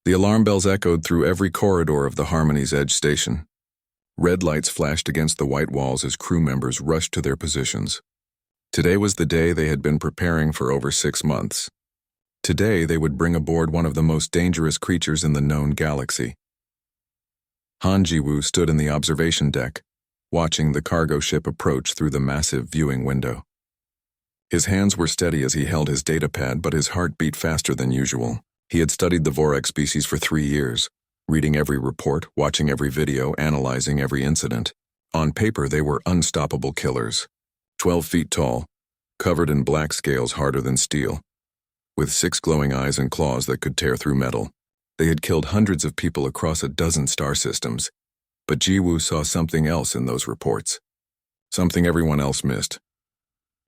The alarm bells echoed through every corridor of the Harmony's Edge station. Red lights flashed against the white walls as crew members rushed to their positions. Today was the day they had been preparing for over 6 months. Today they would bring aboard one of the most dangerous creatures in the known galaxy. Han Ji-woo stood in the observation deck, watching the cargo ship approach through the massive viewing window. His hands were steady as he held his datapad, but his heart beat faster than usual. He had studied the Vorak species for 3 years, reading every report, watching every video, analyzing every incident. On paper, they were unstoppable killers. 12 feet tall, covered in black scales harder than steel. With 6 glowing eyes and claws that could tear through metal. They had killed hundreds of people across a dozen star systems. But Ji-woo saw something else in those reports. Something everyone else missed.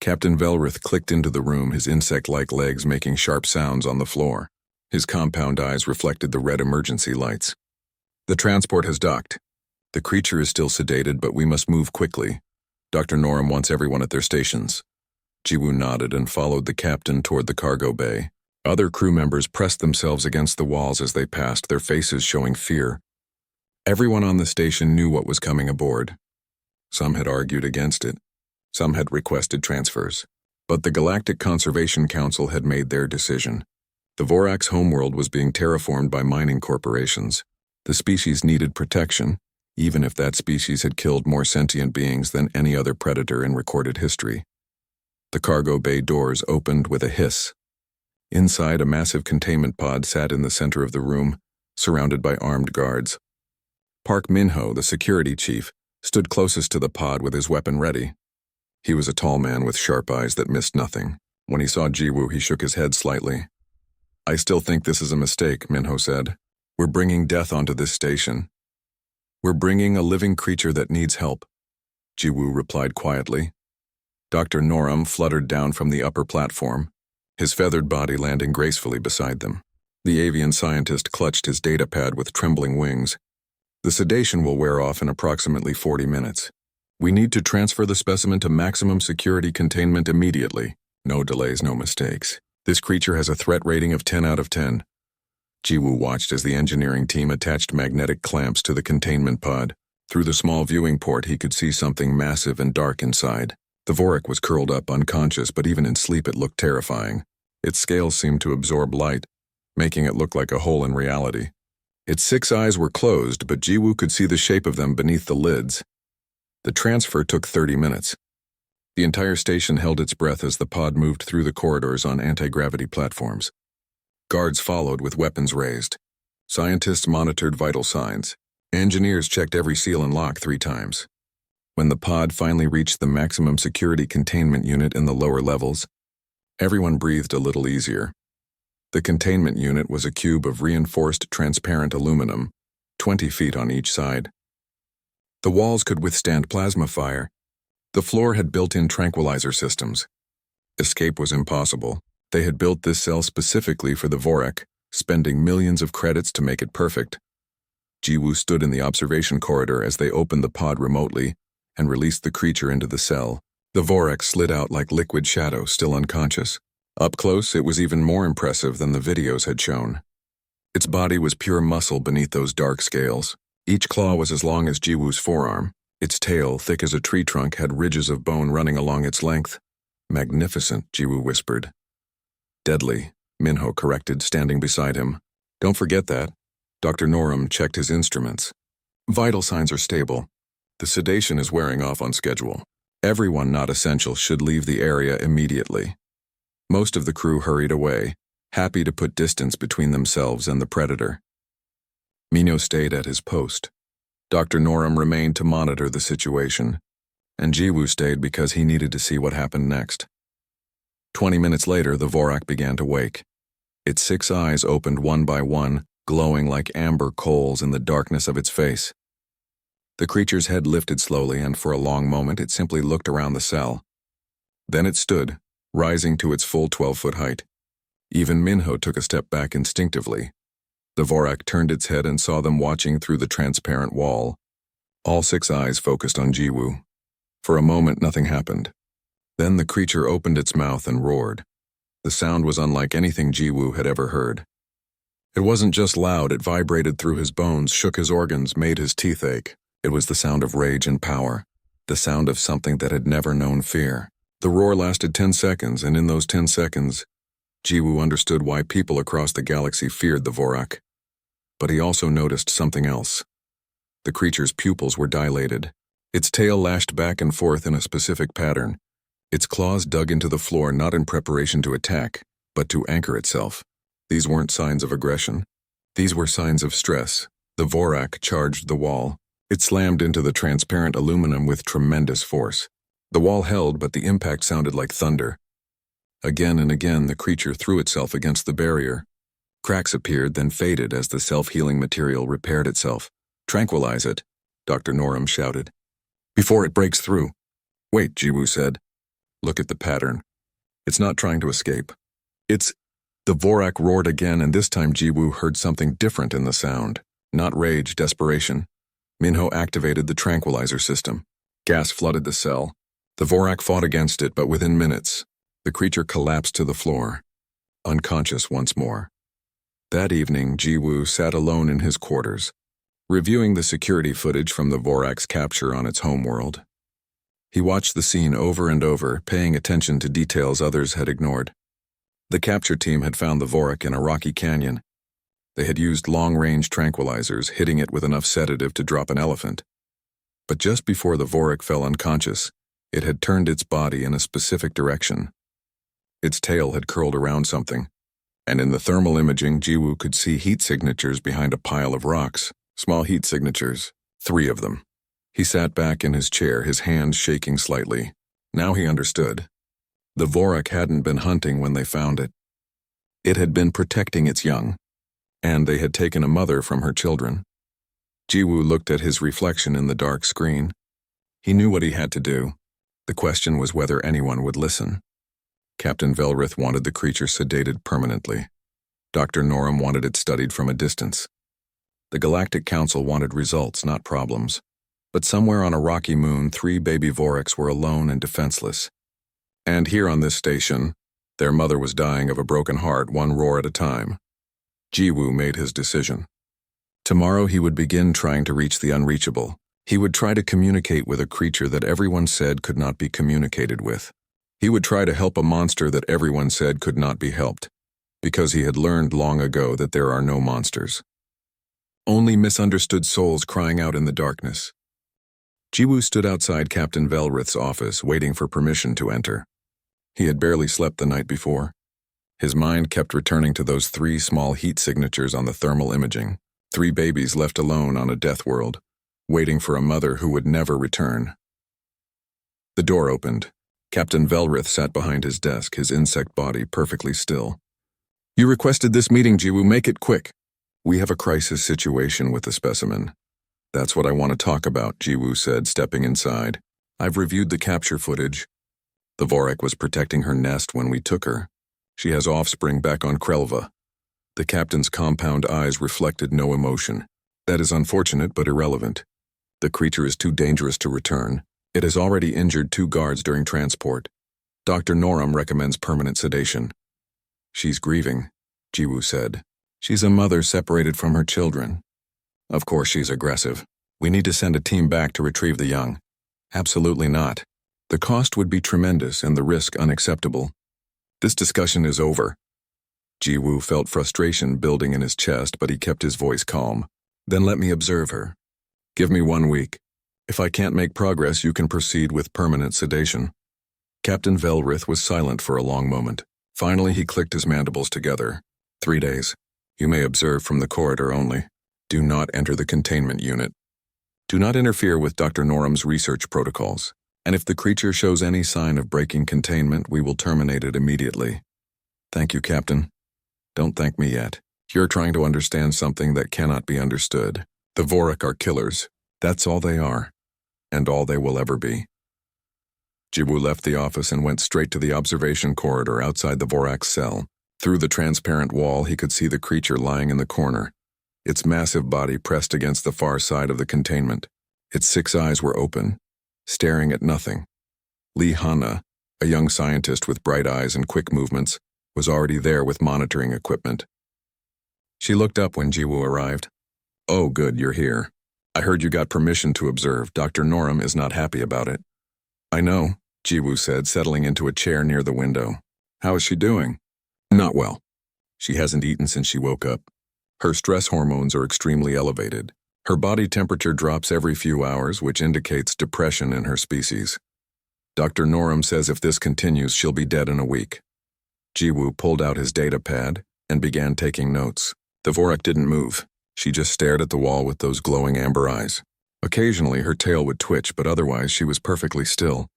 Captain Velrith clicked into the room, his insect-like legs making sharp sounds on the floor. His compound eyes reflected the red emergency lights. The transport has docked. The creature is still sedated, but we must move quickly. Dr. Norum wants everyone at their stations. Ji-woo nodded and followed the captain toward the cargo bay. Other crew members pressed themselves against the walls as they passed, their faces showing fear. Everyone on the station knew what was coming aboard. Some had argued against it. Some had requested transfers. But the Galactic Conservation Council had made their decision. The Vorak's homeworld was being terraformed by mining corporations. The species needed protection, even if that species had killed more sentient beings than any other predator in recorded history. The cargo bay doors opened with a hiss. Inside, a massive containment pod sat in the center of the room, surrounded by armed guards. Park Min-ho, the security chief, stood closest to the pod with his weapon ready. He was a tall man with sharp eyes that missed nothing. When he saw Ji-woo, he shook his head slightly. "I still think this is a mistake," Min-ho said. "We're bringing death onto this station. We're bringing a living creature that needs help," Ji-woo replied quietly. Dr. Norum fluttered down from the upper platform, his feathered body landing gracefully beside them. The avian scientist clutched his datapad with trembling wings. "The sedation will wear off in approximately 40 minutes. We need to transfer the specimen to maximum security containment immediately. No delays, no mistakes. This creature has a threat rating of 10 out of 10. Ji-woo watched as the engineering team attached magnetic clamps to the containment pod. Through the small viewing port, he could see something massive and dark inside. The Vorak was curled up unconscious, but even in sleep it looked terrifying. Its scales seemed to absorb light, making it look like a hole in reality. Its 6 eyes were closed, but Ji-woo could see the shape of them beneath the lids. The transfer took 30 minutes. The entire station held its breath as the pod moved through the corridors on anti-gravity platforms. Guards followed with weapons raised. Scientists monitored vital signs. Engineers checked every seal and lock 3 times. When the pod finally reached the maximum security containment unit in the lower levels, everyone breathed a little easier. The containment unit was a cube of reinforced transparent aluminum, 20 feet on each side. The walls could withstand plasma fire. The floor had built-in tranquilizer systems. Escape was impossible. They had built this cell specifically for the Vorak, spending millions of credits to make it perfect. Ji-woo stood in the observation corridor as they opened the pod remotely and released the creature into the cell. The Vorak slid out like liquid shadow, still unconscious. Up close, it was even more impressive than the videos had shown. Its body was pure muscle beneath those dark scales. Each claw was as long as Ji-woo's forearm. Its tail, thick as a tree trunk, had ridges of bone running along its length. "Magnificent," Ji-woo whispered. "Deadly," Min-ho corrected, standing beside him. "Don't forget that." Dr. Norum checked his instruments. "Vital signs are stable. The sedation is wearing off on schedule. Everyone not essential should leave the area immediately." Most of the crew hurried away, happy to put distance between themselves and the predator. Minho stayed at his post. Dr. Norum remained to monitor the situation, and Ji-woo stayed because he needed to see what happened next. 20 minutes later, the Vorak began to wake. Its 6 eyes opened one by one, glowing like amber coals in the darkness of its face. The creature's head lifted slowly, and for a long moment it simply looked around the cell. Then it stood, rising to its full 12-foot height. Even Min-ho took a step back instinctively. The Vorak turned its head and saw them watching through the transparent wall. All 6 eyes focused on Ji-woo. For a moment, nothing happened. Then the creature opened its mouth and roared. The sound was unlike anything Ji-woo had ever heard. It wasn't just loud, it vibrated through his bones, shook his organs, made his teeth ache. It was the sound of rage and power, the sound of something that had never known fear. The roar lasted 10 seconds, and in those 10 seconds, Jiwoo understood why people across the galaxy feared the Vorak. But he also noticed something else. The creature's pupils were dilated. Its tail lashed back and forth in a specific pattern. Its claws dug into the floor not in preparation to attack, but to anchor itself. These weren't signs of aggression. These were signs of stress. The Vorak charged the wall. It slammed into the transparent aluminum with tremendous force. The wall held, but the impact sounded like thunder. Again and again, the creature threw itself against the barrier. Cracks appeared, then faded as the self-healing material repaired itself. "Tranquilize it," Dr. Norum shouted. "Before it breaks through." "Wait," Jiwoo said. "Look at the pattern. It's not trying to escape. It's..." The Vorak roared again, and this time Jiwoo heard something different in the sound. Not rage, desperation. Minho activated the tranquilizer system. Gas flooded the cell. The Vorak fought against it, but within minutes, the creature collapsed to the floor, unconscious once more. That evening, Jiwoo sat alone in his quarters, reviewing the security footage from the Vorak's capture on its homeworld. He watched the scene over and over, paying attention to details others had ignored. The capture team had found the Vorak in a rocky canyon. They had used long-range tranquilizers, hitting it with enough sedative to drop an elephant. But just before the Vorak fell unconscious, it had turned its body in a specific direction. Its tail had curled around something, and in the thermal imaging, Jiwoo could see heat signatures behind a pile of rocks. Small heat signatures, 3 of them. He sat back in his chair, his hands shaking slightly. Now he understood. The Vorak hadn't been hunting when they found it. It had been protecting its young, and they had taken a mother from her children. Jiwoo looked at his reflection in the dark screen. He knew what he had to do. The question was whether anyone would listen. Captain Velrith wanted the creature sedated permanently. Dr. Norum wanted it studied from a distance. The Galactic Council wanted results, not problems. But somewhere on a rocky moon, 3 baby Voraks were alone and defenseless. And here on this station, their mother was dying of a broken heart, one roar at a time. Jiwoo made his decision. Tomorrow he would begin trying to reach the unreachable. He would try to communicate with a creature that everyone said could not be communicated with. He would try to help a monster that everyone said could not be helped, because he had learned long ago that there are no monsters. Only misunderstood souls crying out in the darkness. Jiwoo stood outside Captain Velrith's office, waiting for permission to enter. He had barely slept the night before. His mind kept returning to those 3 small heat signatures on the thermal imaging, 3 babies left alone on a death world, waiting for a mother who would never return. The door opened. Captain Velrith sat behind his desk, his insect body perfectly still. "You requested this meeting, Jiwoo. Make it quick. We have a crisis situation with the specimen." "That's what I want to talk about," Jiwoo said, stepping inside. "I've reviewed the capture footage. The Vorak was protecting her nest when we took her. She has offspring back on Krelva." The captain's compound eyes reflected no emotion. "That is unfortunate but irrelevant. The creature is too dangerous to return. It has already injured 2 guards during transport. Dr. Norum recommends permanent sedation." "She's grieving," Jiwoo said. "She's a mother separated from her children. Of course she's aggressive. We need to send a team back to retrieve the young." "Absolutely not. The cost would be tremendous and the risk unacceptable. This discussion is over." Jiwoo felt frustration building in his chest, but he kept his voice calm. "Then let me observe her. Give me 1 week. If I can't make progress, you can proceed with permanent sedation." Captain Velrith was silent for a long moment. Finally, he clicked his mandibles together. 3 days. You may observe from the corridor only. Do not enter the containment unit. Do not interfere with Dr. Norum's research protocols. And if the creature shows any sign of breaking containment, we will terminate it immediately. "Thank you, Captain." "Don't thank me yet. You're trying to understand something that cannot be understood. The Vorak are killers. That's all they are. And all they will ever be." Jiwoo left the office and went straight to the observation corridor outside the Vorak's cell. Through the transparent wall, he could see the creature lying in the corner, its massive body pressed against the far side of the containment. Its 6 eyes were open, staring at nothing. Lee Hanna, a young scientist with bright eyes and quick movements, was already there with monitoring equipment. She looked up when Jiwoo arrived. "Oh, good, you're here. I heard you got permission to observe. Dr. Noram is not happy about it." "I know," Jiwoo said, settling into a chair near the window. "How is she doing?" "Not well. She hasn't eaten since she woke up. Her stress hormones are extremely elevated. Her body temperature drops every few hours, which indicates depression in her species. Dr. Noram says if this continues, she'll be dead in a week." Jiwoo pulled out his data pad and began taking notes. The Vorak didn't move. She just stared at the wall with those glowing amber eyes. Occasionally, her tail would twitch, but otherwise she was perfectly still.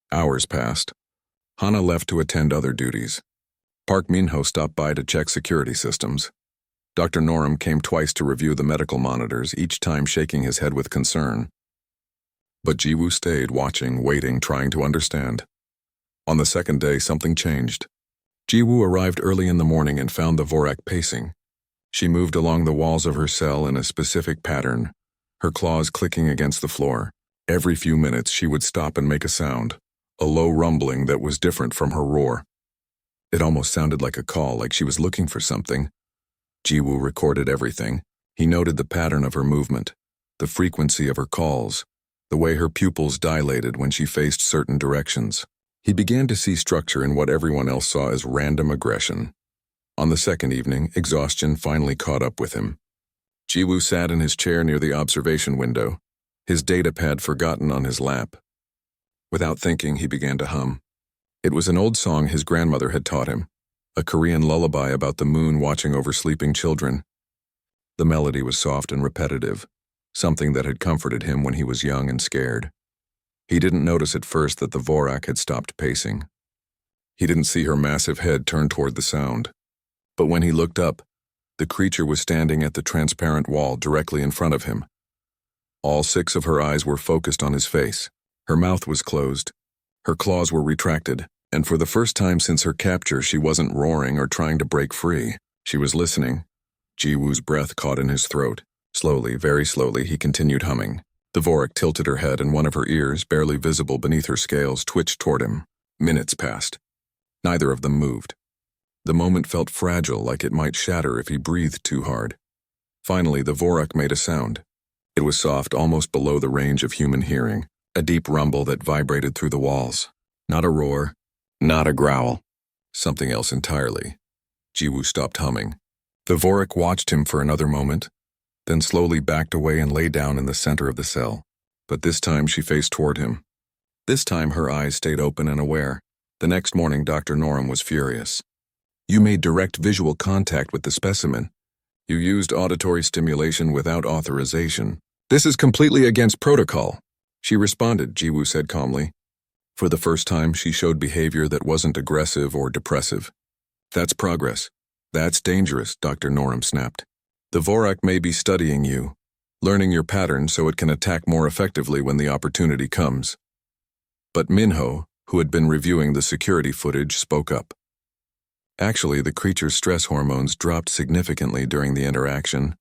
Hours passed. Hana left to attend other duties. Park Minho stopped by to check security systems. Dr. Noram came twice to review the medical monitors, each time shaking his head with concern. But Jiwoo stayed, watching, waiting, trying to understand. On the second day, something changed. Jiwoo arrived early in the morning and found the Vorak pacing. She moved along the walls of her cell in a specific pattern, her claws clicking against the floor. Every few minutes, she would stop and make a sound, a low rumbling that was different from her roar. It almost sounded like a call, like she was looking for something. Jiwoo recorded everything. He noted the pattern of her movement, the frequency of her calls, the way her pupils dilated when she faced certain directions. He began to see structure in what everyone else saw as random aggression. On the second evening, exhaustion finally caught up with him. Jiwoo sat in his chair near the observation window, his datapad forgotten on his lap. Without thinking, he began to hum. It was an old song his grandmother had taught him, a Korean lullaby about the moon watching over sleeping children. The melody was soft and repetitive, something that had comforted him when he was young and scared. He didn't notice at first that the Vorak had stopped pacing. He didn't see her massive head turn toward the sound. But when he looked up, the creature was standing at the transparent wall directly in front of him. All 6 of her eyes were focused on his face. Her mouth was closed. Her claws were retracted, and for the first time since her capture, she wasn't roaring or trying to break free. She was listening. Jiwoo's breath caught in his throat. Slowly, very slowly, he continued humming. The Vorak tilted her head, and one of her ears, barely visible beneath her scales, twitched toward him. Minutes passed. Neither of them moved. The moment felt fragile, like it might shatter if he breathed too hard. Finally, the Vorak made a sound. It was soft, almost below the range of human hearing, a deep rumble that vibrated through the walls. Not a roar, not a growl. Something else entirely. Jiwoo stopped humming. The Vorak watched him for another moment, then slowly backed away and lay down in the center of the cell. But this time she faced toward him. This time her eyes stayed open and aware. The next morning, Dr. Noram was furious. "You made direct visual contact with the specimen. You used auditory stimulation without authorization. This is completely against protocol." She responded, Jiwoo said calmly. For the first time, she showed behavior that wasn't aggressive or depressive. "That's progress. That's dangerous," Dr. Noram snapped. "The Vorak may be studying you, learning your pattern so it can attack more effectively when the opportunity comes." But Minho, who had been reviewing the security footage, spoke up. Actually, the creature's stress hormones dropped significantly during the interaction.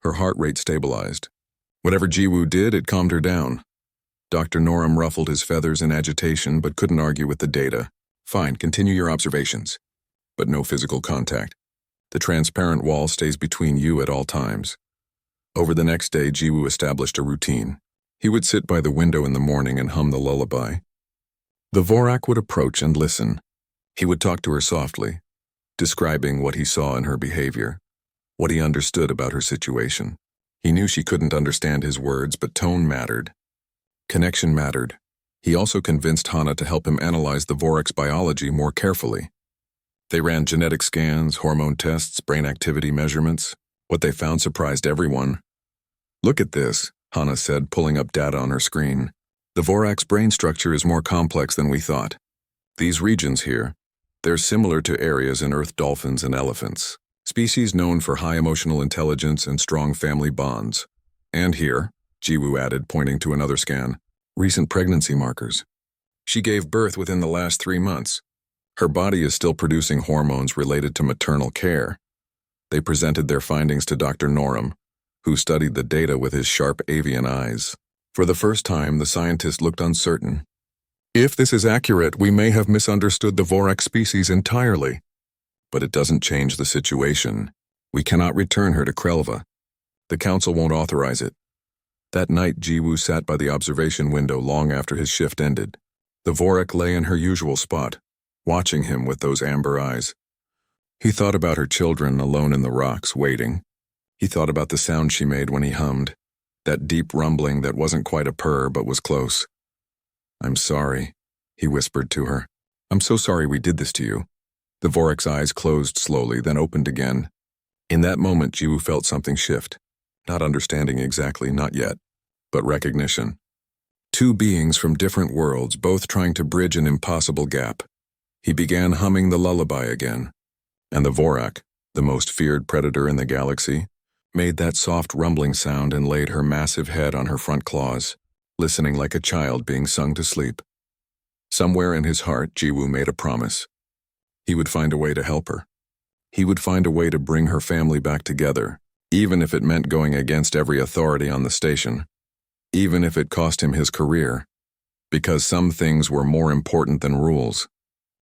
Her heart rate stabilized. Whatever Jiwoo did, it calmed her down. Dr. Noram ruffled his feathers in agitation but couldn't argue with the data. "Fine, continue your observations. But no physical contact. The transparent wall stays between you at all times." Over the next day, Jiwoo established a routine. He would sit by the window in the morning and hum the lullaby. The Vorak would approach and listen. He would talk to her softly, describing what he saw in her behavior, what he understood about her situation. He knew she couldn't understand his words, but tone mattered. Connection mattered. He also convinced Hana to help him analyze the Vorak's biology more carefully. They ran genetic scans, hormone tests, brain activity measurements. What they found surprised everyone. "Look at this," Hana said, pulling up data on her screen. "The Vorak's brain structure is more complex than we thought. These regions here, they're similar to areas in Earth dolphins and elephants, species known for high emotional intelligence and strong family bonds. And here," Jiwoo added, pointing to another scan, "recent pregnancy markers. She gave birth within the last 3 months. Her body is still producing hormones related to maternal care." They presented their findings to Dr. Noram, who studied the data with his sharp avian eyes. For the first time, the scientist looked uncertain. "If this is accurate, we may have misunderstood the Vorak species entirely. But it doesn't change the situation," We cannot return her to Krelva. The council won't authorize it. That night, Jiwoo sat by the observation window long after his shift ended. The Vorak lay in her usual spot, watching him with those amber eyes. He thought about her children alone in the rocks, waiting. He thought about the sound she made when he hummed, that deep rumbling that wasn't quite a purr but was close. "I'm sorry," he whispered to her. "I'm so sorry we did this to you." The Vorak's eyes closed slowly, then opened again. In that moment, Jiwoo felt something shift. Not understanding exactly, not yet, but recognition. Two beings from different worlds, both trying to bridge an impossible gap. He began humming the lullaby again. And the Vorak, the most feared predator in the galaxy, made that soft rumbling sound and laid her massive head on her front claws, listening like a child being sung to sleep. Somewhere in his heart, Jiwoo made a promise. He would find a way to help her. He would find a way to bring her family back together, even if it meant going against every authority on the station, even if it cost him his career, because some things were more important than rules.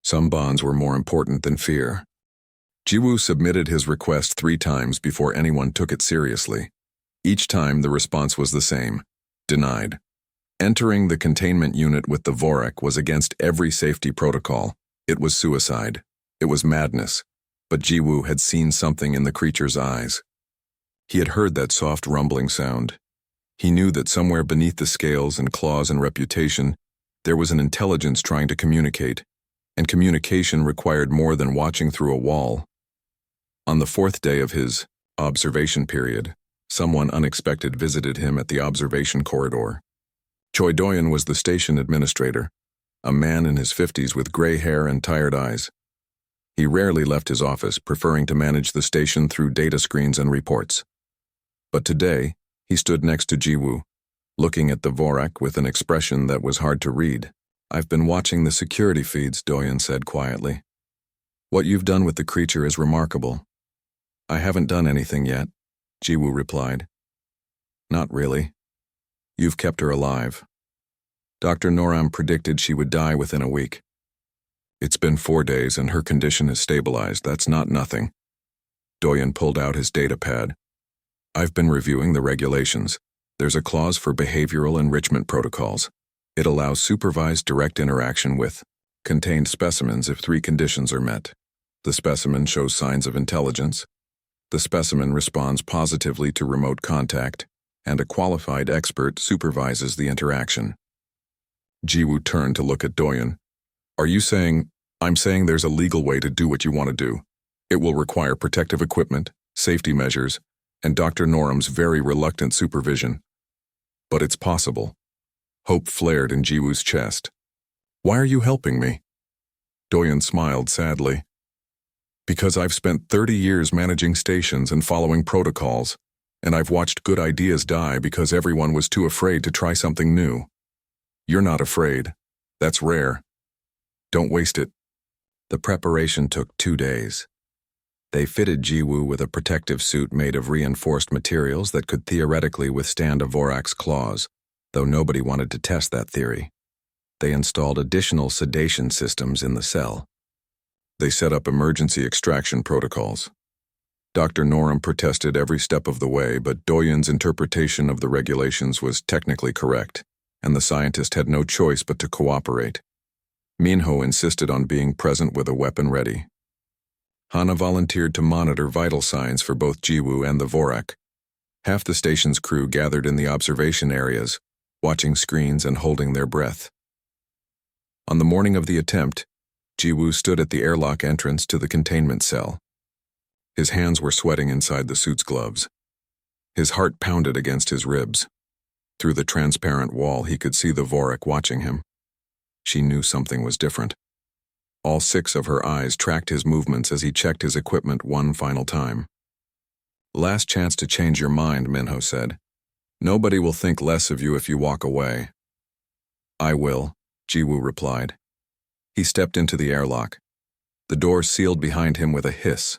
Some bonds were more important than fear. Jiwoo submitted his request 3 times before anyone took it seriously. Each time the response was the same: denied. Entering the containment unit with the Vorak was against every safety protocol. It was suicide. It was madness. But Jiwoo had seen something in the creature's eyes. He had heard that soft rumbling sound. He knew that somewhere beneath the scales and claws and reputation, there was an intelligence trying to communicate, and communication required more than watching through a wall. On the 4th day of his observation period, someone unexpected visited him at the observation corridor. Choi Doyen was the station administrator, a man in his 50s with gray hair and tired eyes. He rarely left his office, preferring to manage the station through data screens and reports. But today, he stood next to Jiwoo, looking at the Vorak with an expression that was hard to read. "I've been watching the security feeds," Doyen said quietly. "What you've done with the creature is remarkable." "I haven't done anything yet," Jiwoo replied. "Not really. You've kept her alive. Dr. Noram predicted she would die within a week. It's been 4 days and her condition has stabilized. That's not nothing." Doyen pulled out his data pad. "I've been reviewing the regulations. There's a clause for behavioral enrichment protocols. It allows supervised direct interaction with contained specimens if 3 conditions are met. The specimen shows signs of intelligence. The specimen responds positively to remote contact, and a qualified expert supervises the interaction." Jiwoo turned to look at Doyen. "Are you saying—" "I'm saying there's a legal way to do what you want to do. It will require protective equipment, safety measures, and Dr. Noram's very reluctant supervision. But it's possible." Hope flared in Jiwoo's chest. "Why are you helping me?" Doyen smiled sadly. "Because I've spent 30 years managing stations and following protocols, and I've watched good ideas die because everyone was too afraid to try something new. You're not afraid. That's rare. Don't waste it." The preparation took 2 days. They fitted Jiwoo with a protective suit made of reinforced materials that could theoretically withstand a Vorak's claws, though nobody wanted to test that theory. They installed additional sedation systems in the cell. They set up emergency extraction protocols. Dr. Noram protested every step of the way, but Doyen's interpretation of the regulations was technically correct, and the scientist had no choice but to cooperate. Minho insisted on being present with a weapon ready. Hana volunteered to monitor vital signs for both Jiwoo and the Vorak. Half the station's crew gathered in the observation areas, watching screens and holding their breath. On the morning of the attempt, Jiwoo stood at the airlock entrance to the containment cell. His hands were sweating inside the suit's gloves. His heart pounded against his ribs. Through the transparent wall, he could see the Vorak watching him. She knew something was different. All 6 of her eyes tracked his movements as he checked his equipment one final time. "Last chance to change your mind," Minho said. "Nobody will think less of you if you walk away." "I will," Jiwoo replied. He stepped into the airlock. The door sealed behind him with a hiss.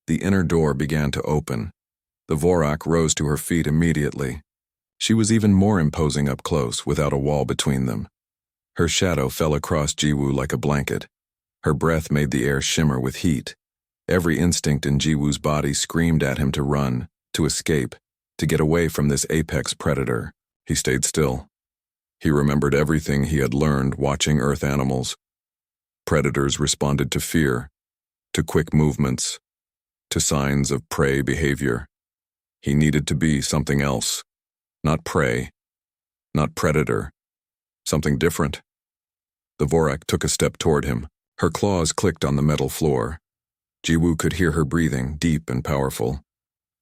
The inner door began to open. The Vorak rose to her feet immediately. She was even more imposing up close, without a wall between them. Her shadow fell across Jiwoo like a blanket. Her breath made the air shimmer with heat. Every instinct in Jiwoo's body screamed at him to run, to escape, to get away from this apex predator. He stayed still. He remembered everything he had learned watching Earth animals. Predators responded to fear, to quick movements, to signs of prey behavior. He needed to be something else. Not prey, not predator. Something different. The Vorak took a step toward him. Her claws clicked on the metal floor. Jiwoo could hear her breathing, deep and powerful.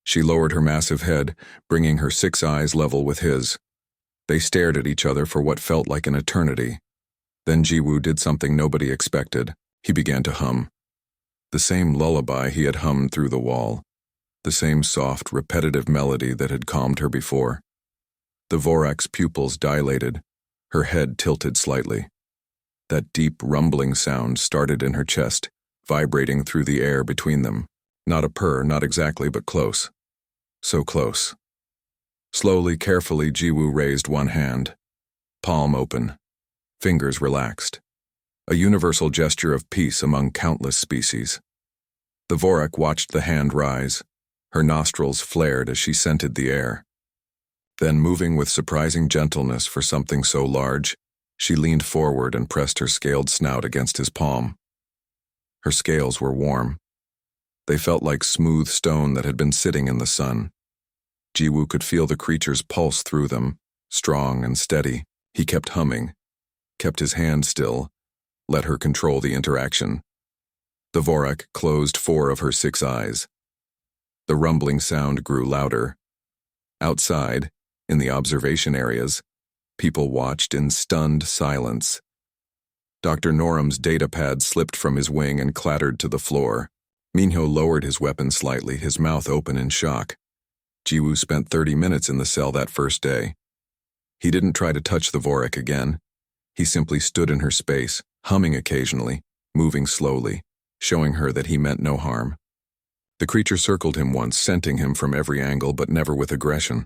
She lowered her massive head, bringing her 6 eyes level with his. They stared at each other for what felt like an eternity. Then Jiwoo did something nobody expected. He began to hum. The same lullaby he had hummed through the wall. The same soft, repetitive melody that had calmed her before. The Vorak's pupils dilated. Her head tilted slightly. That deep, rumbling sound started in her chest, vibrating through the air between them. Not a purr, not exactly, but close. So close. Slowly, carefully, Jiwoo raised one hand. Palm open. Fingers relaxed. A universal gesture of peace among countless species. The Vorak watched the hand rise. Her nostrils flared as she scented the air. Then, moving with surprising gentleness for something so large, she leaned forward and pressed her scaled snout against his palm. Her scales were warm. They felt like smooth stone that had been sitting in the sun. Jiwoo could feel the creature's pulse through them, strong and steady. He kept humming, kept his hand still, let her control the interaction. The Vorak closed 4 of her 6 eyes. The rumbling sound grew louder. Outside, in the observation areas, people watched in stunned silence. Dr. Noram's datapad slipped from his wing and clattered to the floor. Minho lowered his weapon slightly, his mouth open in shock. Jiwoo spent 30 minutes in the cell that first day. He didn't try to touch the Vorak again. He simply stood in her space, humming occasionally, moving slowly, showing her that he meant no harm. The creature circled him once, scenting him from every angle but never with aggression.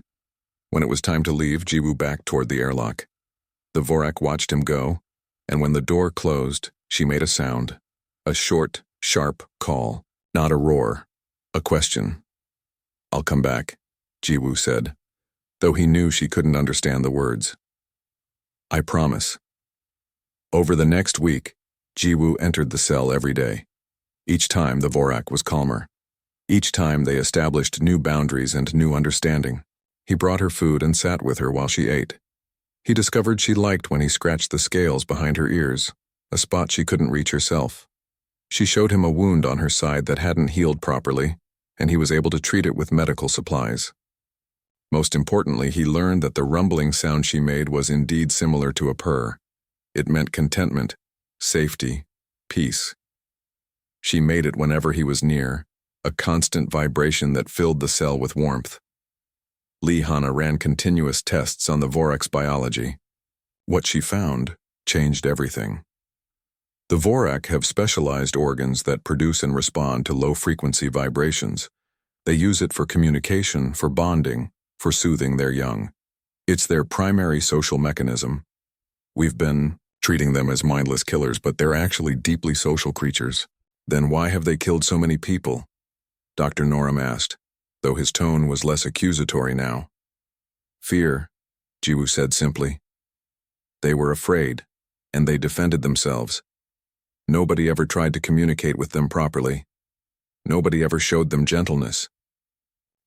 When it was time to leave, Jiwoo backed toward the airlock. The Vorak watched him go, and when the door closed, she made a sound. A short, sharp call, not a roar, a question. "I'll come back," Jiwoo said, though he knew she couldn't understand the words. "I promise." Over the next week, Jiwoo entered the cell every day. Each time the Vorak was calmer. Each time they established new boundaries and new understanding. He brought her food and sat with her while she ate. He discovered she liked when he scratched the scales behind her ears, a spot she couldn't reach herself. She showed him a wound on her side that hadn't healed properly, and he was able to treat it with medical supplies. Most importantly, he learned that the rumbling sound she made was indeed similar to a purr. It meant contentment, safety, peace. She made it whenever he was near, a constant vibration that filled the cell with warmth. Lee Hanna ran continuous tests on the Vorak's biology. What she found changed everything. The Vorak have specialized organs that produce and respond to low-frequency vibrations. They use it for communication, for bonding, for soothing their young. It's their primary social mechanism. We've been treating them as mindless killers, but they're actually deeply social creatures. Then why have they killed so many people? Dr. Noram asked, though his tone was less accusatory now. "Fear," Jiwoo said simply. "They were afraid, and they defended themselves. Nobody ever tried to communicate with them properly. Nobody ever showed them gentleness."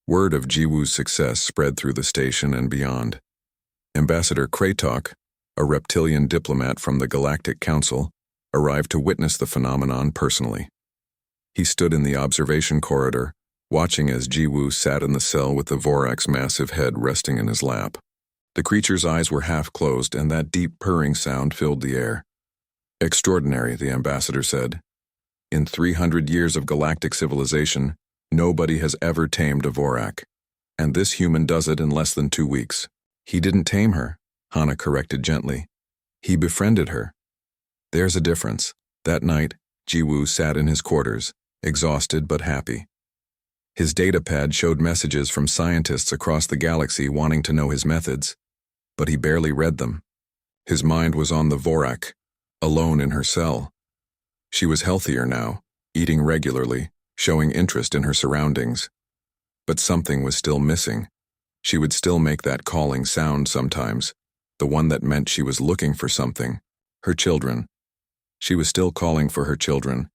Word of Jiwoo's success spread through the station and beyond. Ambassador Kratok, a reptilian diplomat from the Galactic Council, arrived to witness the phenomenon personally. He stood in the observation corridor, watching as Jiwoo sat in the cell with the Vorak's massive head resting in his lap. The creature's eyes were half closed, and that deep purring sound filled the air. "Extraordinary," the ambassador said. "In 300 years of galactic civilization, nobody has ever tamed a Vorak. And this human does it in less than 2 weeks." "He didn't tame her," Hanna corrected gently. "He befriended her." There's a difference. That night, Jiwoo sat in his quarters, exhausted but happy. His datapad showed messages from scientists across the galaxy wanting to know his methods, but he barely read them. His mind was on the Vorak, alone in her cell. She was healthier now, eating regularly, showing interest in her surroundings. But something was still missing. She would still make that calling sound sometimes, the one that meant she was looking for something. Her children. She was still calling for her children.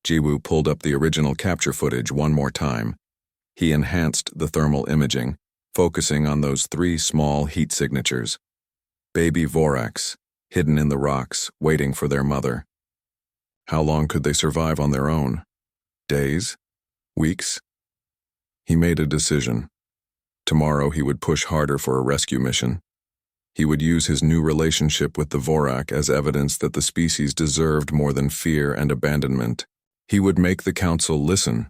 Jiwoo pulled up the original capture footage one more time. He enhanced the thermal imaging, focusing on those 3 small heat signatures. Baby Vorax, hidden in the rocks, waiting for their mother. How long could they survive on their own? Days? Weeks? He made a decision. Tomorrow he would push harder for a rescue mission. He would use his new relationship with the Vorak as evidence that the species deserved more than fear and abandonment. He would make the council listen,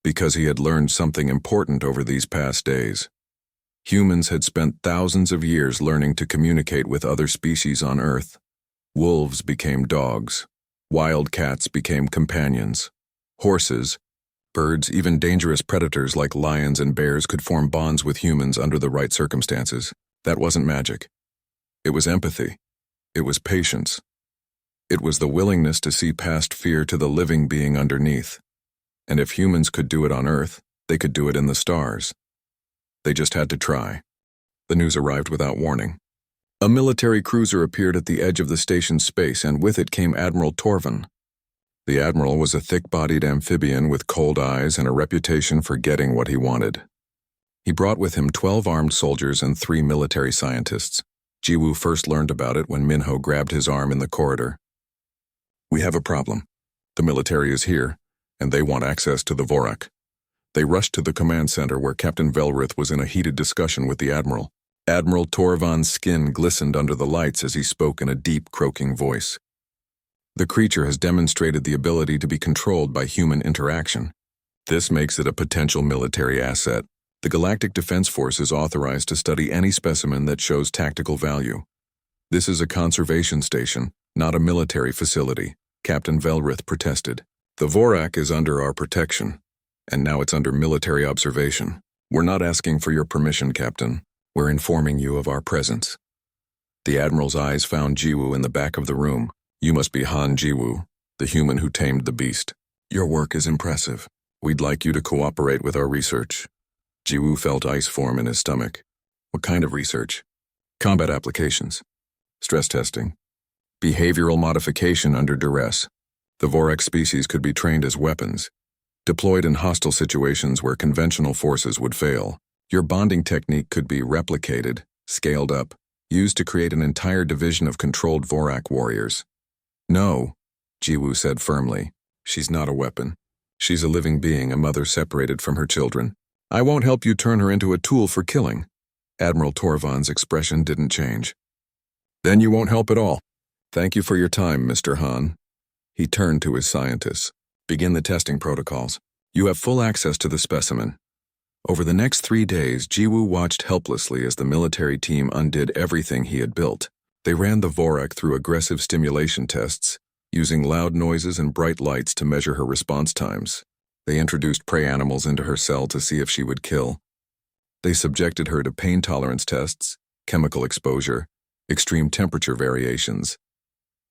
because he had learned something important over these past days. Humans had spent thousands of years learning to communicate with other species on Earth. Wolves became dogs. Wild cats became companions. Horses, birds, even dangerous predators like lions and bears could form bonds with humans under the right circumstances. That wasn't magic. It was empathy. It was patience. It was the willingness to see past fear to the living being underneath. And if humans could do it on Earth, they could do it in the stars. They just had to try. The news arrived without warning. A military cruiser appeared at the edge of the station's space, and with it came Admiral Torvan. The Admiral was a thick-bodied amphibian with cold eyes and a reputation for getting what he wanted. He brought with him 12 armed soldiers and 3 military scientists. Jiwoo first learned about it when Minho grabbed his arm in the corridor. "We have a problem. The military is here, and they want access to the Vorak." They rushed to the command center where Captain Velrith was in a heated discussion with the Admiral. Admiral Torvan's skin glistened under the lights as he spoke in a deep, croaking voice. "The creature has demonstrated the ability to be controlled by human interaction. This makes it a potential military asset. The Galactic Defense Force is authorized to study any specimen that shows tactical value. This is a conservation station, not a military facility," Captain Velrith protested. "The Vorak is under our protection, and now it's under military observation. We're not asking for your permission, Captain. We're informing you of our presence." The Admiral's eyes found Jiwoo in the back of the room. "You must be Han Jiwoo, the human who tamed the beast. Your work is impressive. We'd like you to cooperate with our research." Jiwoo felt ice form in his stomach. "What kind of research?" "Combat applications. Stress testing. Behavioral modification under duress. The Vorak species could be trained as weapons, deployed in hostile situations where conventional forces would fail. Your bonding technique could be replicated, scaled up, used to create an entire division of controlled Vorak warriors." "No," Jiwoo said firmly. "She's not a weapon. She's a living being, a mother separated from her children. I won't help you turn her into a tool for killing." Admiral Torvan's expression didn't change. "Then you won't help at all. Thank you for your time, Mr. Han." He turned to his scientists. "Begin the testing protocols. You have full access to the specimen." Over the next 3 days, Jiwoo watched helplessly as the military team undid everything he had built. They ran the Vorak through aggressive stimulation tests, using loud noises and bright lights to measure her response times. They introduced prey animals into her cell to see if she would kill. They subjected her to pain tolerance tests, chemical exposure, extreme temperature variations.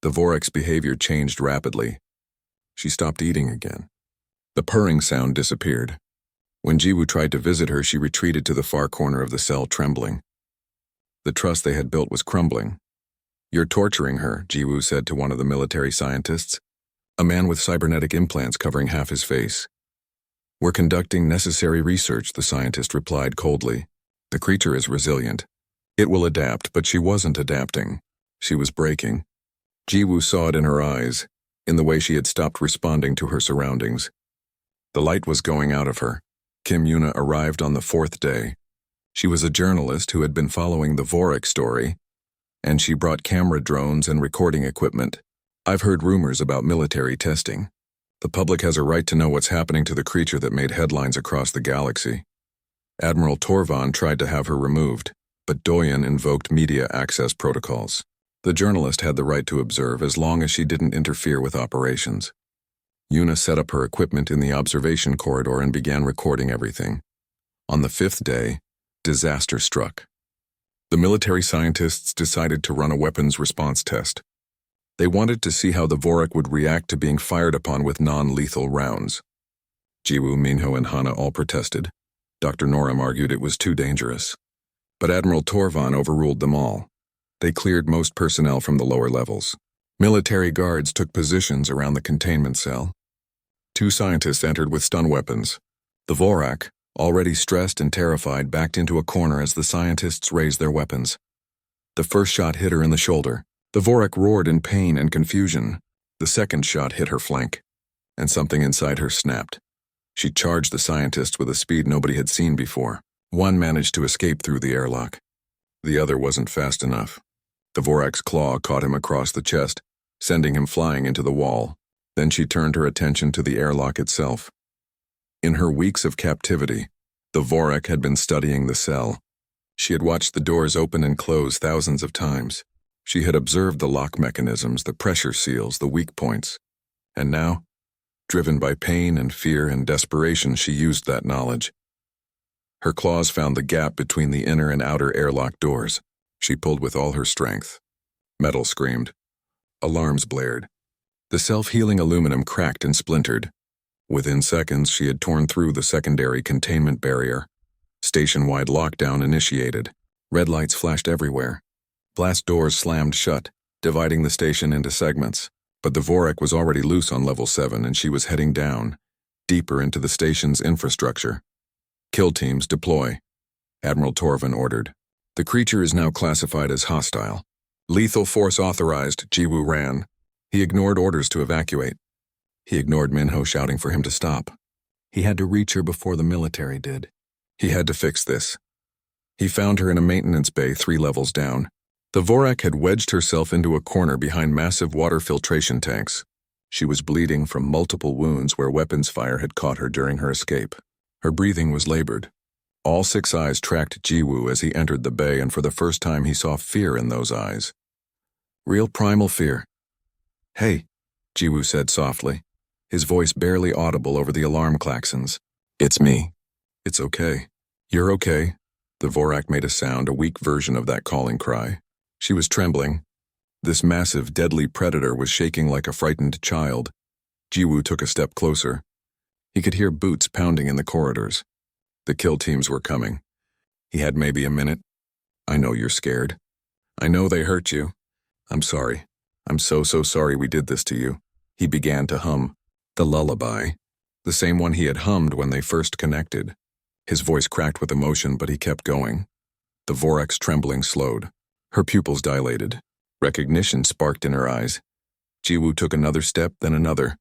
The Vorak's behavior changed rapidly. She stopped eating again. The purring sound disappeared. When Jiwoo tried to visit her, she retreated to the far corner of the cell, trembling. The trust they had built was crumbling. "You're torturing her," Jiwoo said to one of the military scientists, a man with cybernetic implants covering half his face. "We're conducting necessary research," the scientist replied coldly. "The creature is resilient. It will adapt," but she wasn't adapting. She was breaking. Jiwoo saw it in her eyes, in the way she had stopped responding to her surroundings. The light was going out of her. Kim Yuna arrived on the 4th day. She was a journalist who had been following the Vorak story, and she brought camera drones and recording equipment. "I've heard rumors about military testing. The public has a right to know what's happening to the creature that made headlines across the galaxy." Admiral Torvan tried to have her removed, but Doyen invoked media access protocols. The journalist had the right to observe as long as she didn't interfere with operations. Yuna set up her equipment in the observation corridor and began recording everything. On the 5th day, disaster struck. The military scientists decided to run a weapons response test. They wanted to see how the Vorak would react to being fired upon with non-lethal rounds. Jiwoo, Minho, and Hana all protested. Dr. Noram argued it was too dangerous. But Admiral Torvan overruled them all. They cleared most personnel from the lower levels. Military guards took positions around the containment cell. 2 scientists entered with stun weapons. The Vorak, already stressed and terrified, backed into a corner as the scientists raised their weapons. The first shot hit her in the shoulder. The Vorak roared in pain and confusion. The second shot hit her flank, and something inside her snapped. She charged the scientists with a speed nobody had seen before. One managed to escape through the airlock. The other wasn't fast enough. The Vorak's claw caught him across the chest, sending him flying into the wall. Then she turned her attention to the airlock itself. In her weeks of captivity, the Vorak had been studying the cell. She had watched the doors open and close thousands of times. She had observed the lock mechanisms, the pressure seals, the weak points. And now, driven by pain and fear and desperation, she used that knowledge. Her claws found the gap between the inner and outer airlock doors. She pulled with all her strength. Metal screamed. Alarms blared. The self-healing aluminum cracked and splintered. Within seconds, she had torn through the secondary containment barrier. Station-wide lockdown initiated. Red lights flashed everywhere. Blast doors slammed shut, dividing the station into segments. But the Vorak was already loose on level 7, and she was heading down, deeper into the station's infrastructure. Kill teams deploy, Admiral Torvan ordered. The creature is now classified as hostile. Lethal force authorized, Jiwoo ran. He ignored orders to evacuate. He ignored Minho shouting for him to stop. He had to reach her before the military did. He had to fix this. He found her in a maintenance bay 3 levels down. The Vorak had wedged herself into a corner behind massive water filtration tanks. She was bleeding from multiple wounds where weapons fire had caught her during her escape. Her breathing was labored. All 6 eyes tracked Jiwoo as he entered the bay, and for the first time he saw fear in those eyes. Real primal fear. "Hey," Jiwoo said softly, his voice barely audible over the alarm klaxons. "It's me." "It's okay. You're okay." The Vorak made a sound, a weak version of that calling cry. She was trembling. This massive, deadly predator was shaking like a frightened child. Jiwoo took a step closer. He could hear boots pounding in the corridors. The kill teams were coming. He had maybe a minute. "I know you're scared. I know they hurt you. I'm sorry. I'm so sorry we did this to you." He began to hum. The lullaby. The same one he had hummed when they first connected. His voice cracked with emotion, but he kept going. The Vorak's trembling slowed. Her pupils dilated. Recognition sparked in her eyes. Jiwoo took another step, then another.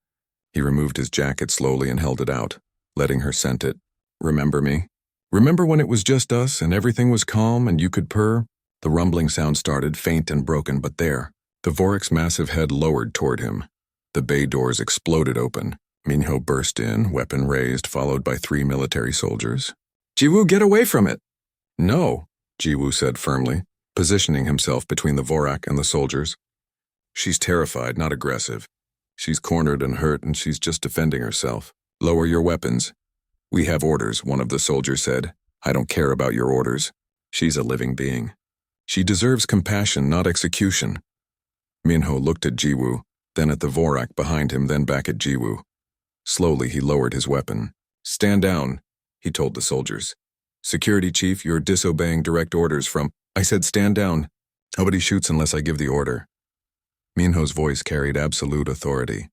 He removed his jacket slowly and held it out, letting her scent it. "Remember me? Remember when it was just us and everything was calm and you could purr?" The rumbling sound started, faint and broken, but there. The Vorak's massive head lowered toward him. The bay doors exploded open. Minho burst in, weapon raised, followed by 3 military soldiers. "Jiwoo, get away from it!" "No," Jiwoo said firmly, positioning himself between the Vorak and the soldiers. "She's terrified, not aggressive. She's cornered and hurt, and she's just defending herself. Lower your weapons." "We have orders," one of the soldiers said. "I don't care about your orders. She's a living being. She deserves compassion, not execution." Minho looked at Jiwoo, then at the Vorak behind him, then back at Jiwoo. Slowly, he lowered his weapon. "Stand down," he told the soldiers. "Security chief, you're disobeying direct orders from—" "I said stand down. Nobody shoots unless I give the order." Minho's voice carried absolute authority.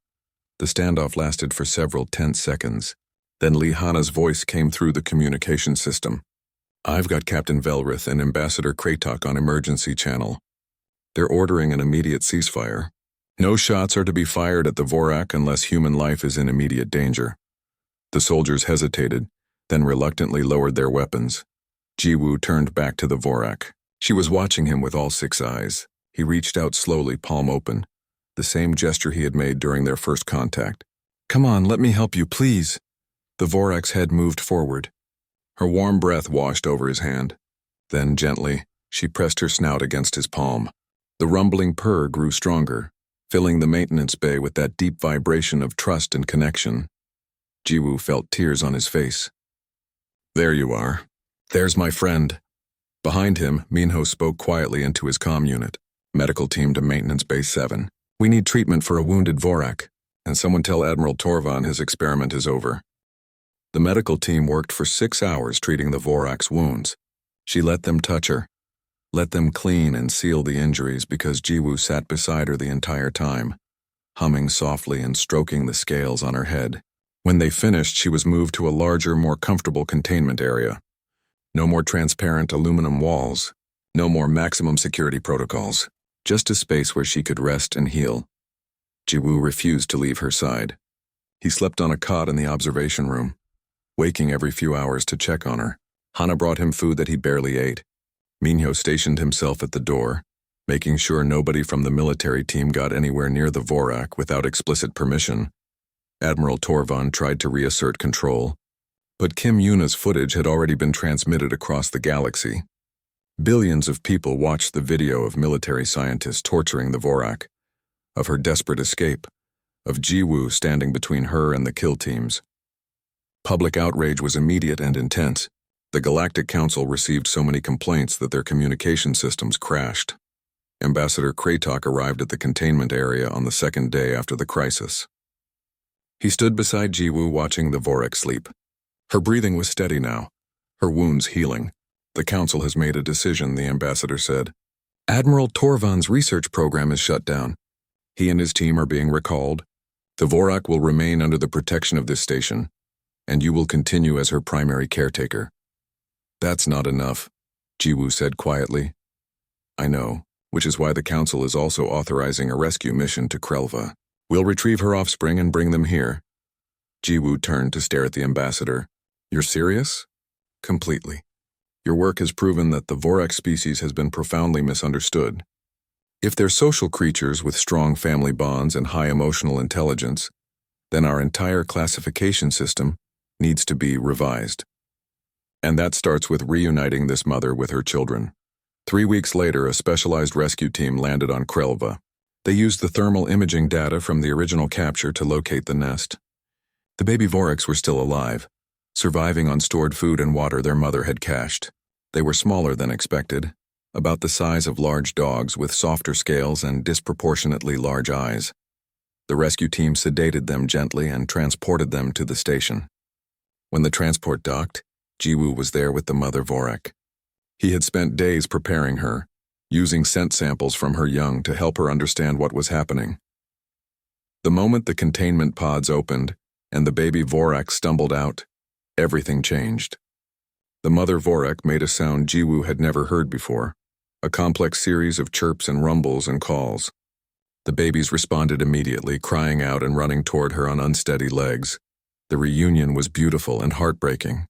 The standoff lasted for several tense seconds. Then Lihana's voice came through the communication system. "I've got Captain Velrith and Ambassador Kratok on emergency channel. They're ordering an immediate ceasefire. No shots are to be fired at the Vorak unless human life is in immediate danger." The soldiers hesitated, then reluctantly lowered their weapons. Jiwoo turned back to the Vorak. She was watching him with all 6 eyes. He reached out slowly, palm open, the same gesture he had made during their first contact. "Come on, let me help you, please." The Vorak's head moved forward. Her warm breath washed over his hand. Then, gently, she pressed her snout against his palm. The rumbling purr grew stronger, filling the maintenance bay with that deep vibration of trust and connection. Jiwoo felt tears on his face. "There you are. There's my friend." Behind him, Minho spoke quietly into his comm unit. "Medical team to Maintenance Base 7. We need treatment for a wounded Vorak, and someone tell Admiral Torvan his experiment is over." The medical team worked for 6 hours treating the Vorak's wounds. She let them touch her, let them clean and seal the injuries because Jiwoo sat beside her the entire time, humming softly and stroking the scales on her head. When they finished, she was moved to a larger, more comfortable containment area. No more transparent aluminum walls, no more maximum security protocols, just a space where she could rest and heal. Jiwoo refused to leave her side. He slept on a cot in the observation room, waking every few hours to check on her. Hana brought him food that he barely ate. Minho stationed himself at the door, making sure nobody from the military team got anywhere near the Vorak without explicit permission. Admiral Torvan tried to reassert control, but Kim Yuna's footage had already been transmitted across the galaxy. Billions of people watched the video of military scientists torturing the Vorak, of her desperate escape, of Jiwoo standing between her and the kill teams. Public outrage was immediate and intense. The Galactic Council received so many complaints that their communication systems crashed. Ambassador Kratok arrived at the containment area on the second day after the crisis. He stood beside Jiwoo watching the Vorak sleep. Her breathing was steady now, her wounds healing. The Council has made a decision, the ambassador said. Admiral Torvan's research program is shut down. He and his team are being recalled. The Vorak will remain under the protection of this station, and you will continue as her primary caretaker. That's not enough, Jiwoo said quietly. I know, which is why the Council is also authorizing a rescue mission to Krelva. We'll retrieve her offspring and bring them here. Jiwoo turned to stare at the ambassador. You're serious? Completely. Your work has proven that the Vorak species has been profoundly misunderstood. If they're social creatures with strong family bonds and high emotional intelligence, then our entire classification system needs to be revised. And that starts with reuniting this mother with her children. 3 weeks later, a specialized rescue team landed on Krelva. They used the thermal imaging data from the original capture to locate the nest. The baby Voraks were still alive, surviving on stored food and water their mother had cached. They were smaller than expected, about the size of large dogs with softer scales and disproportionately large eyes. The rescue team sedated them gently and transported them to the station. When the transport docked, Jiwoo was there with the mother Vorak. He had spent days preparing her, using scent samples from her young to help her understand what was happening. The moment the containment pods opened and the baby Vorak stumbled out, everything changed. The mother Vorak made a sound Jiwoo had never heard before, a complex series of chirps and rumbles and calls. The babies responded immediately, crying out and running toward her on unsteady legs. The reunion was beautiful and heartbreaking.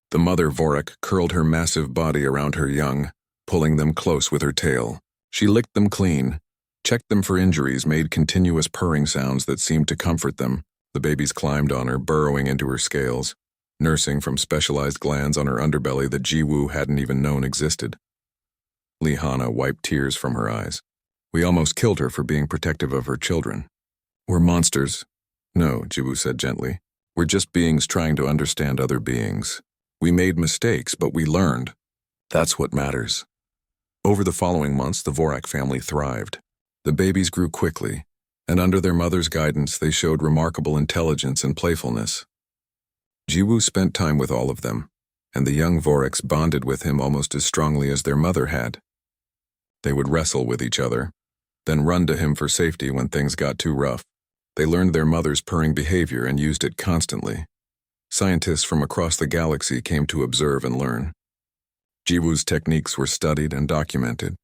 The mother Vorak curled her massive body around her young, pulling them close with her tail. She licked them clean, checked them for injuries, made continuous purring sounds that seemed to comfort them. The babies climbed on her, burrowing into her scales, nursing from specialized glands on her underbelly that Jiwoo hadn't even known existed. Lihana wiped tears from her eyes. We almost killed her for being protective of her children. We're monsters. No, Jiwoo said gently. We're just beings trying to understand other beings. We made mistakes, but we learned. That's what matters. Over the following months, the Vorak family thrived. The babies grew quickly, and under their mother's guidance, they showed remarkable intelligence and playfulness. Jiwoo spent time with all of them, and the young Voraks bonded with him almost as strongly as their mother had. They would wrestle with each other, then run to him for safety when things got too rough. They learned their mother's purring behavior and used it constantly. Scientists from across the galaxy came to observe and learn. Jiwoo's techniques were studied and documented.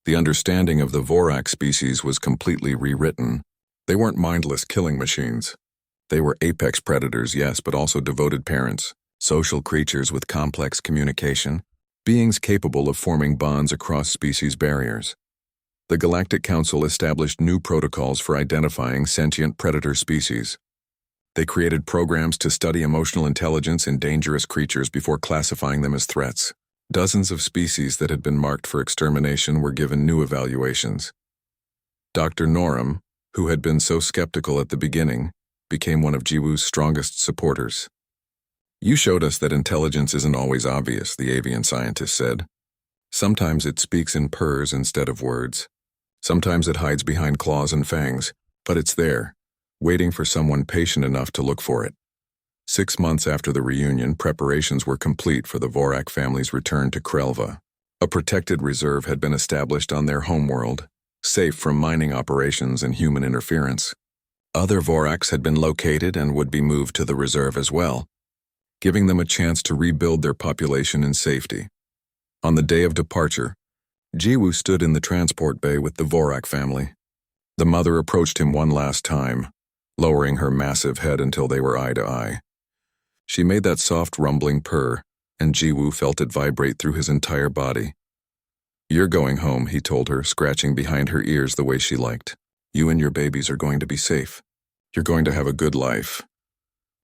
The understanding of the Vorak species was completely rewritten. They weren't mindless killing machines. They were apex predators, yes, but also devoted parents, social creatures with complex communication, beings capable of forming bonds across species barriers. The Galactic Council established new protocols for identifying sentient predator species. They created programs to study emotional intelligence in dangerous creatures before classifying them as threats. Dozens of species that had been marked for extermination were given new evaluations. Dr. Norum, who had been so skeptical at the beginning, became one of Jiwoo's strongest supporters. You showed us that intelligence isn't always obvious, the avian scientist said. Sometimes it speaks in purrs instead of words. Sometimes it hides behind claws and fangs, but it's there, waiting for someone patient enough to look for it. 6 months after the reunion, preparations were complete for the Vorak family's return to Krelva. A protected reserve had been established on their homeworld, safe from mining operations and human interference. Other Voraks had been located and would be moved to the reserve as well, giving them a chance to rebuild their population in safety. On the day of departure, Jiwoo stood in the transport bay with the Vorak family. The mother approached him one last time, lowering her massive head until they were eye to eye. She made that soft rumbling purr, and Jiwoo felt it vibrate through his entire body. "You're going home," he told her, scratching behind her ears the way she liked. "You and your babies are going to be safe. You're going to have a good life."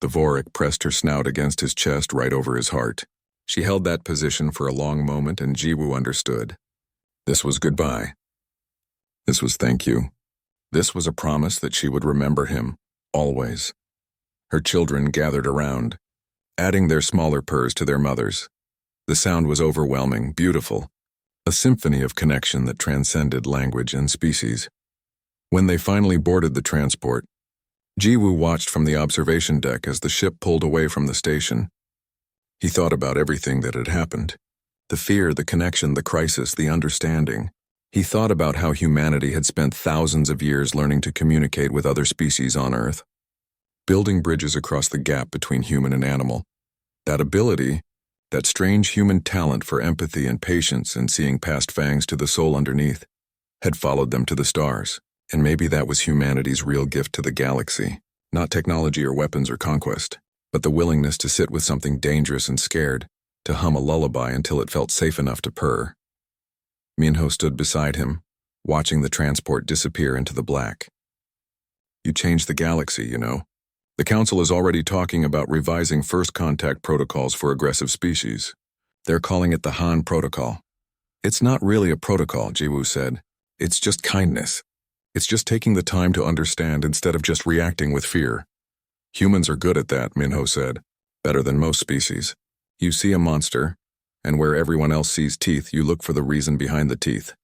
The Vorak pressed her snout against his chest right over his heart. She held that position for a long moment, and Jiwoo understood. This was goodbye. This was thank you. This was a promise that she would remember him, always. Her children gathered around, adding their smaller purrs to their mother's. The sound was overwhelming, beautiful, a symphony of connection that transcended language and species. When they finally boarded the transport, Jiwoo watched from the observation deck as the ship pulled away from the station. He thought about everything that had happened. The fear, the connection, the crisis, the understanding. He thought about how humanity had spent thousands of years learning to communicate with other species on Earth, building bridges across the gap between human and animal. That ability, that strange human talent for empathy and patience and seeing past fangs to the soul underneath, had followed them to the stars. And maybe that was humanity's real gift to the galaxy. Not technology or weapons or conquest, but the willingness to sit with something dangerous and scared, to hum a lullaby until it felt safe enough to purr. Minho stood beside him, watching the transport disappear into the black. "You changed the galaxy, you know. The Council is already talking about revising first contact protocols for aggressive species. They're calling it the Han Protocol." "It's not really a protocol," Jiwoo said. "It's just kindness. It's just taking the time to understand instead of just reacting with fear." "Humans are good at that," Minho said. "Better than most species. You see a monster, and where everyone else sees teeth, you look for the reason behind the teeth."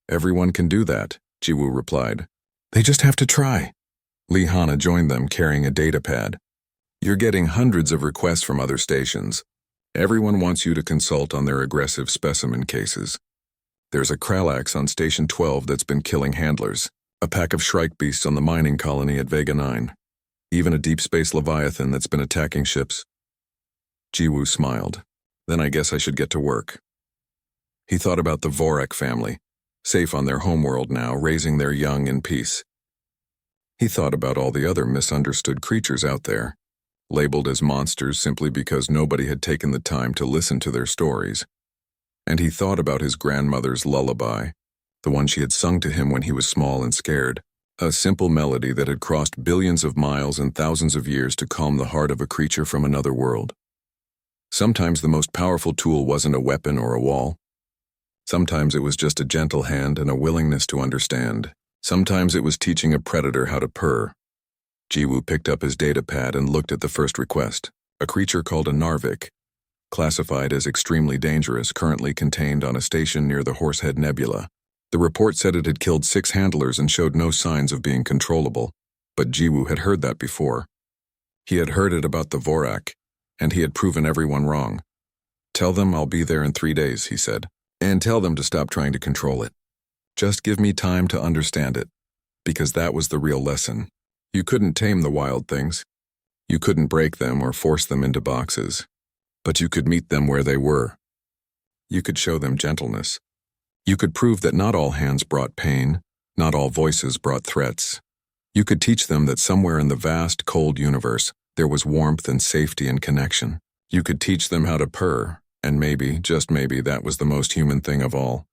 "Everyone can do that," Jiwoo replied. "They just have to try." Lee Hana joined them carrying a data pad. "You're getting hundreds of requests from other stations. Everyone wants you to consult on their aggressive specimen cases. There's a Kralax on Station 12 that's been killing handlers, a pack of Shrike beasts on the mining colony at Vega 9, even a deep space Leviathan that's been attacking ships." Jiwoo smiled. "Then I guess I should get to work." He thought about the Vorak family, safe on their homeworld now, raising their young in peace. He thought about all the other misunderstood creatures out there, labeled as monsters simply because nobody had taken the time to listen to their stories. And he thought about his grandmother's lullaby, the one she had sung to him when he was small and scared, a simple melody that had crossed billions of miles and thousands of years to calm the heart of a creature from another world. Sometimes the most powerful tool wasn't a weapon or a wall. Sometimes it was just a gentle hand and a willingness to understand. Sometimes it was teaching a predator how to purr. Jiwoo picked up his data pad and looked at the first request, a creature called a Narvik, classified as extremely dangerous, currently contained on a station near the Horsehead Nebula. The report said it had killed 6 handlers and showed no signs of being controllable, but Jiwoo had heard that before. He had heard it about the Vorak, and he had proven everyone wrong. "Tell them I'll be there in 3 days," he said, "and tell them to stop trying to control it. Just give me time to understand it," because that was the real lesson. You couldn't tame the wild things. You couldn't break them or force them into boxes. But you could meet them where they were. You could show them gentleness. You could prove that not all hands brought pain, not all voices brought threats. You could teach them that somewhere in the vast, cold universe, there was warmth and safety and connection. You could teach them how to purr, and maybe, just maybe, that was the most human thing of all.